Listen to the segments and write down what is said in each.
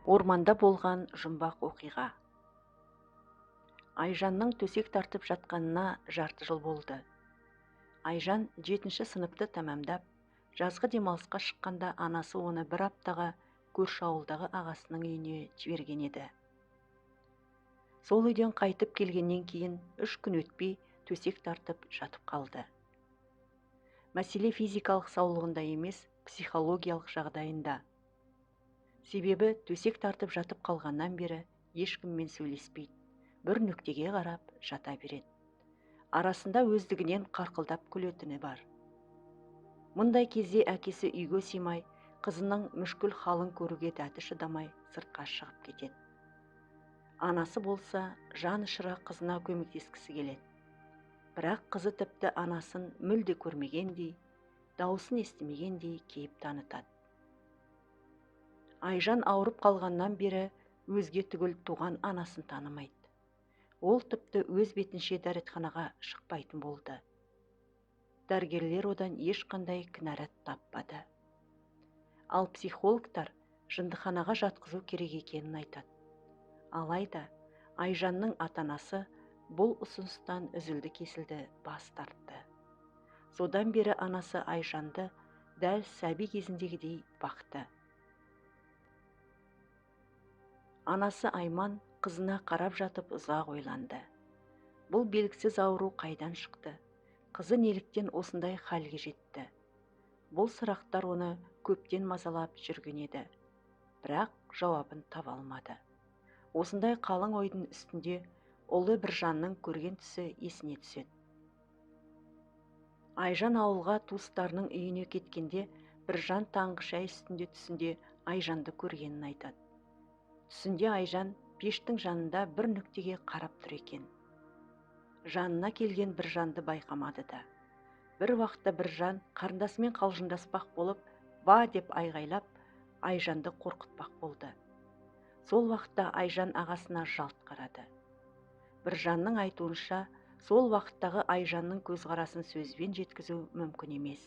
Орманда болған жұмбақ оқиға. Айжанның төсек тартып жатқанына жарты жыл болды. Айжан 7-ші сыныпты тәмамдап, жазғы демалысқа шыққанда анасы оны бір аптаға көрші ауылдағы ағасының үйіне жіберген еді. Сол үйден қайтып келгеннен кейін 3 күн өтпей төсек тартып жатып қалды. Мәселе физикалық саулығында емес, психологиялық жағдайында. Себебі төсек тартып жатып қалғаннан бері ешкіммен сөйлеспейді, бір нүктеге қарап жата береді. Арасында өздігінен қарқылдап күлетіні бар. Мұндай кезде әкесі үйге сыймай, қызының мүшкіл халын көруге дәті шыдамай сыртқа шығып кетеді. Анасы болса жан ұшыра қызына көмектескісі келеді. Бірақ қызы тіпті анасын мүлде көрмегендей, дауысын естімегендей кейіп танытады. Айжан ауырып қалғаннан бері өзге түгіл туған анасын танымайды. Ол тіпті өз бетінше дәретханаға шықпайтын болды. Дәрігерлер одан ешқандай кінәрат таппады. Ал психологтар жындыханаға жатқызу керек екенін айтады. Алайда Айжанның ата-анасы бұл ұсыныстан үзілді-кесілді бас тартты. Содан бері анасы Айжанды дәл сәби кезіндегідей бақты. Анасы Айман қызына қарап жатып ұзақ ойланды. Бұл белгісіз ауру қайдан шықты? Қызы неліктен осындай халге жетті? Бұл сұрақтар оны көптен мазалап жүрген еді. Бірақ жауабын таба алмады. Осындай қалың ойдың үстінде ұлы Біржанның көрген түсі есіне түседі. Айжан ауылға туыстарының үйіне кеткенде Біржан таңғы шай үстінде түсінде Айжанды көргенін айтады. Түсінде Айжан пештің жанында бір нүктеге қарап тұр екен. Жанына келген Біржанды байқамады да. Бір уақытта Біржан қарындасымен қалжыңдаспақ болып, «Ва!» деп айғайлап, Айжанды қорқытпақ болды. Сол уақытта Айжан ағасына жалт қарады. Біржанның айтуынша, сол уақыттағы Айжанның көзқарасын сөзбен жеткізу мүмкін емес.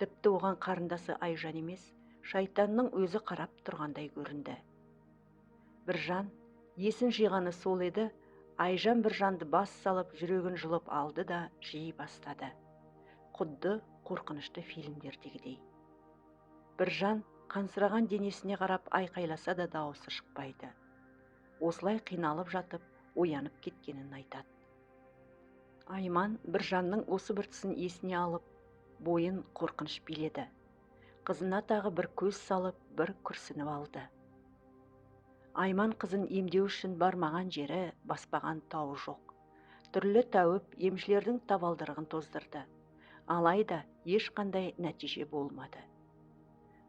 Тіпті оған қарындасы Айжан емес, шайтанның өзі қарап тұрғандай көрінді. Біржан есін жиғаны сол еді, Айжан Біржанды бас салып жүрегін жұлып алды да жей бастады. Құдды қорқынышты фильмдердегідей. Біржан қансыраған денесіне қарап айқайласа да дауысы шықпайды. Осылай қиналып жатып, оянып кеткенін айтады. Айман Біржанның осы бір түсін есіне алып, бойын қорқыныш биледі. Қызына тағы бір көз салып, бір күрсініп алды. Айман қызын емдеу үшін бармаған жері, баспаған тауы жоқ. Түрлі тәуіп емшілердің табалдырығын тоздырды. Алайда ешқандай нәтиже болмады.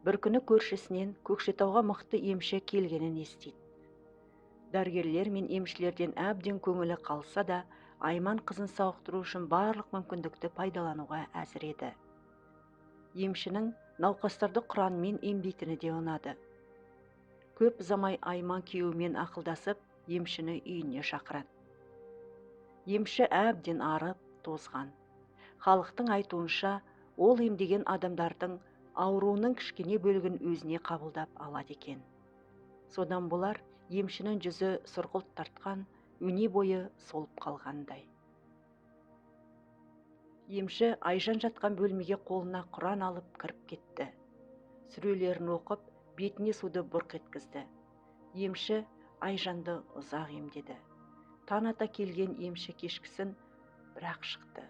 Бір күні көршісінен Көкшетауға мықты емші келгенін естиді. Дәрігерлер мен емшілерден әбден көңілі қалса да, Айман қызын сауықтыру үшін барлық мүмкіндікті пайдалануға әзір еді. Емшінің науқастарды Құранмен емдейтіні де ұнады. Көп ұзамай Айман күйеуімен ақылдасып, емшіні үйіне шақырады. Емші әбден арып, тозған. Халықтың айтуынша, ол емдеген адамдардың ауруының кішкене бөлігін өзіне қабылдап алады екен. Содан болар емшінің жүзі сұрғылт тартқан, өне бойы солып қалғандай. Емші Айжан жатқан бөлмеге қолына Құран алып кіріп кетті. Сүрелерін оқып, бетіне суды бұрқ еткізді. Емші Айжанды ұзақ емдеді. Таң ата келген емші кешкісін бірақ шықты.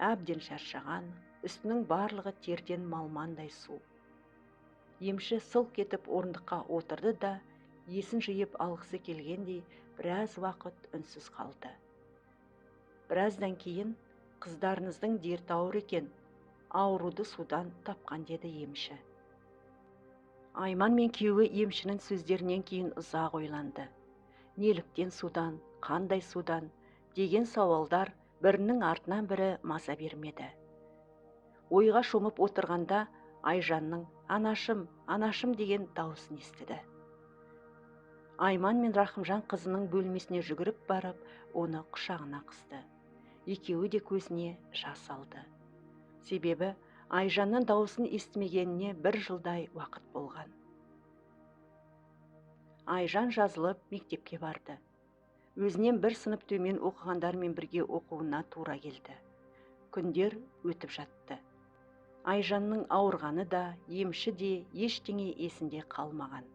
Әбден шаршаған, үстінің барлығы терден малмандай су. Емші сылқ етіп орындыққа отырды да, есін жиып алғысы келгендей біраз уақыт үнсіз қалды. Біраздан кейін, қыздарыңыздың дерті ауыр екен, ауруды судан тапқан деді емші. Айман мен күйеуі емшінің сөздерінен кейін ұзақ ойланды. Неліктен судан, қандай судан деген сауалдар бірінің артынан бірі маза бермеді. Ойға шомып отырғанда Айжанның «Анашым, анашым» деген дауысын естіді. Айман мен Рахымжан қызының бөлмесіне жүгіріп барып, оны құшағына қысты. Екеуі де көзіне жас алды. Себебі Айжанның дауысын естімегеніне 1 жылдай уақыт болған. Айжан жазылып мектепке барды. Өзінен бір сынып төмен оқығандармен бірге оқуына тура келді. Күндер өтіп жатты. Айжанның ауырғаны да, емші де ештеңе есінде қалмаған.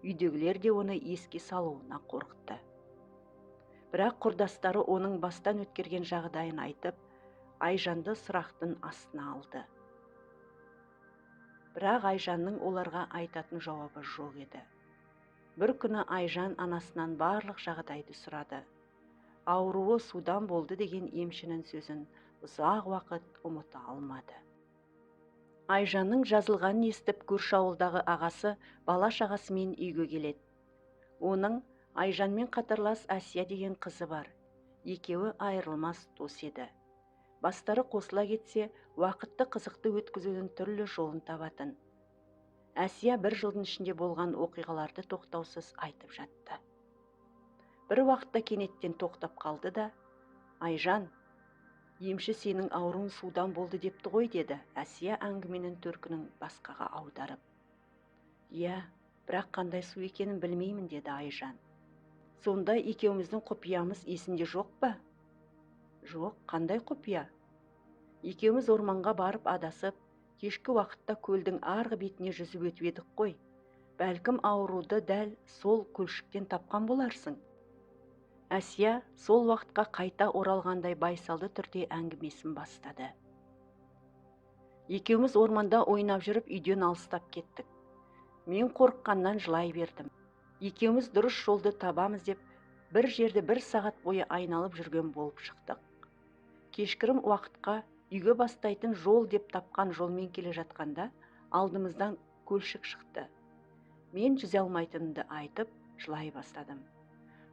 Үйдегілер де оны еске салуына қорықты. Бірақ құрдастары оның бастан өткерген жағдайын айтып, Айжанды сұрақтың астына алды. Бірақ Айжанның оларға айтатын жауабы жоқ еді. Бір күні Айжан анасынан барлық жағдайды сұрады. Ауруы судан болды деген емшінің сөзін ұзақ уақыт ұмыта алмады. Айжанның жазылғанын естіп, көрші ауылдағы ағасы бала-шағасымен үйге келеді. Оның Айжанмен қатарлас Әсия деген қызы бар. Екеуі айырылмас дос еді. Бастары қосыла кетсе, уақытты қызықты өткізудің түрлі жолын табатын. Әсия бір жылдың ішінде болған оқиғаларды тоқтаусыз айтып жатты. Бір уақытта кенеттен тоқтап қалды да, Айжан, емші сенің ауруың судан болды депті ғой, деді Әсия әңгіменің төркінін басқаға аударып. Иә, бірақ қандай су екенін білмеймін, деді Айжан. Сонда екеуміздің құпиямыз есінде жоқ па? Жоқ, қандай құпия? Екеуміз орманға барып адасып, кешкі уақытта көлдің арғы бетіне жүзіп өтіп едік қой. Бәлкім ауруды дәл сол көлшіктен тапқан боларсың. Әсия сол уақытқа қайта оралғандай байсалды түрде әңгімесін бастады. Екеуміз орманда ойнап жүріп үйден алыстап кеттік. Мен қорыққаннан жылай бердім. Екеуміз дұрыс жолды табамыз деп, бір жерді 1 сағат бойы айналып жүрген болып шықтық. Кешкірім уақытқа үйге бастайтын жол деп тапқан жолмен келе жатқанда, алдымыздан көлшік шықты. Мен жүзе алмайтынымды айтып, жылай бастадым.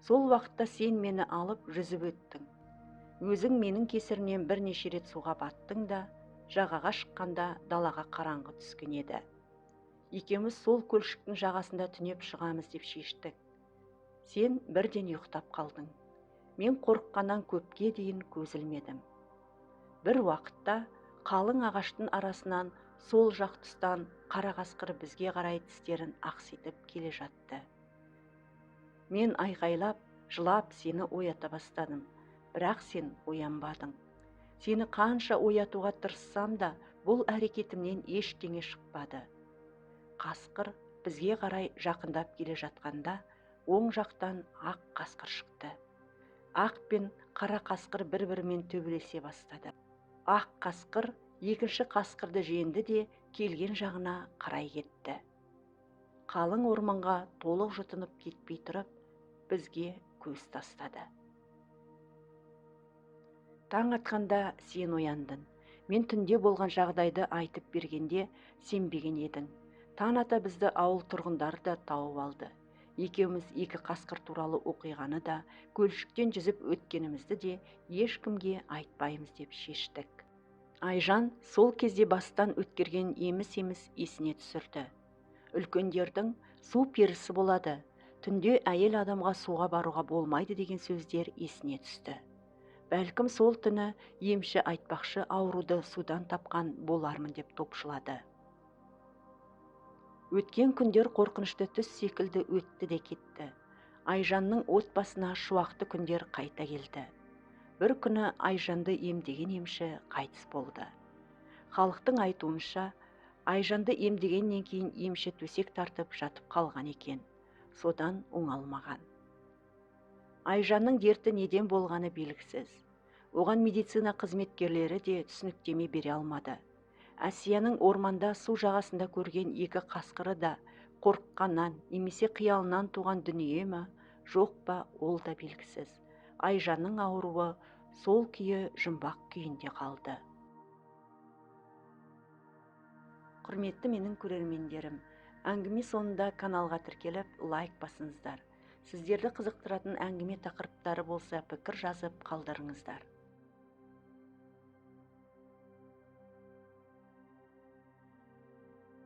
Сол уақытта сен мені алып жүзіп өттің. Өзің менің кесірінен бірнеше рет суға баттың да, жағаға шыққанда далаға қараңғы түскен еді. Екеуміз сол көлшіктің жағасында түнеп шығамыз деп шештік. Сен бірден ұйықтап қалдың. Мен қорыққаннан көпке дейін көз ілмедім. Бір уақытта қалың ағаштың арасынан сол жақ тұстан қара қасқыр бізге қарай тістерін ақситып келе жатты. Мен айқайлап, жылап сені оята бастадым, бірақ сен оянбадың. Сені қанша оятуға тырыссам да, бұл әрекетімнен ештеңе шықпады. Қасқыр бізге қарай жақындап келе жатқанда, оң жақтан ақ қасқыр шықты. Ақ пен қара қасқыр бір-бірімен төбелесе бастады. Ақ қасқыр екінші қасқырды жеңді де келген жағына қарай кетті. Қалың орманға толық жұтынып кетпей тұрып, бізге көз тастады. Таң атқанда сен ояндың. Мен түнде болған жағдайды айтып бергенде сенбеген едің. Таң ата бізді ауыл тұрғындары да тауып алды. Екеуміз 2 қасқыр туралы оқиғаны да, көлшіктен жүзіп өткенімізді де ешкімге айтпаймыз деп шештік. Айжан сол кезде бастан өткерген еміс-еміс есіне түсірді. Үлкендердің су перісі болады, түнде әйел адамға суға баруға болмайды деген сөздер есіне түсті. Бәлкім сол түні емші айтпақшы ауруды судан тапқан болармын деп топшылады. Өткен күндер қорқынышты түс секілді өтті де кетті. Айжанның отбасына шуақты күндер қайта келді. Бір күні Айжанды емдеген емші қайтыс болды. Халықтың айтуынша, Айжанды емдегеннен кейін емші төсек тартып жатып қалған екен. Содан оңалмаған. Айжанның дерті неден болғаны белгісіз. Оған медицина қызметкерлері де түсініктеме бере алмады. Әсияның орманда су жағасында көрген 2 қасқыры да қорыққаннан немесе қиялынан туған дүние ме, жоқ па, ол да белгісіз. Айжанның ауруы сол күйі жұмбақ күйінде қалды. Құрметті менің көрермендерім, әңгіме соңында каналға тіркеліп, лайк басыңыздар. Сіздерді қызықтыратын әңгіме тақырыптары болса, пікір жазып қалдырыңыздар.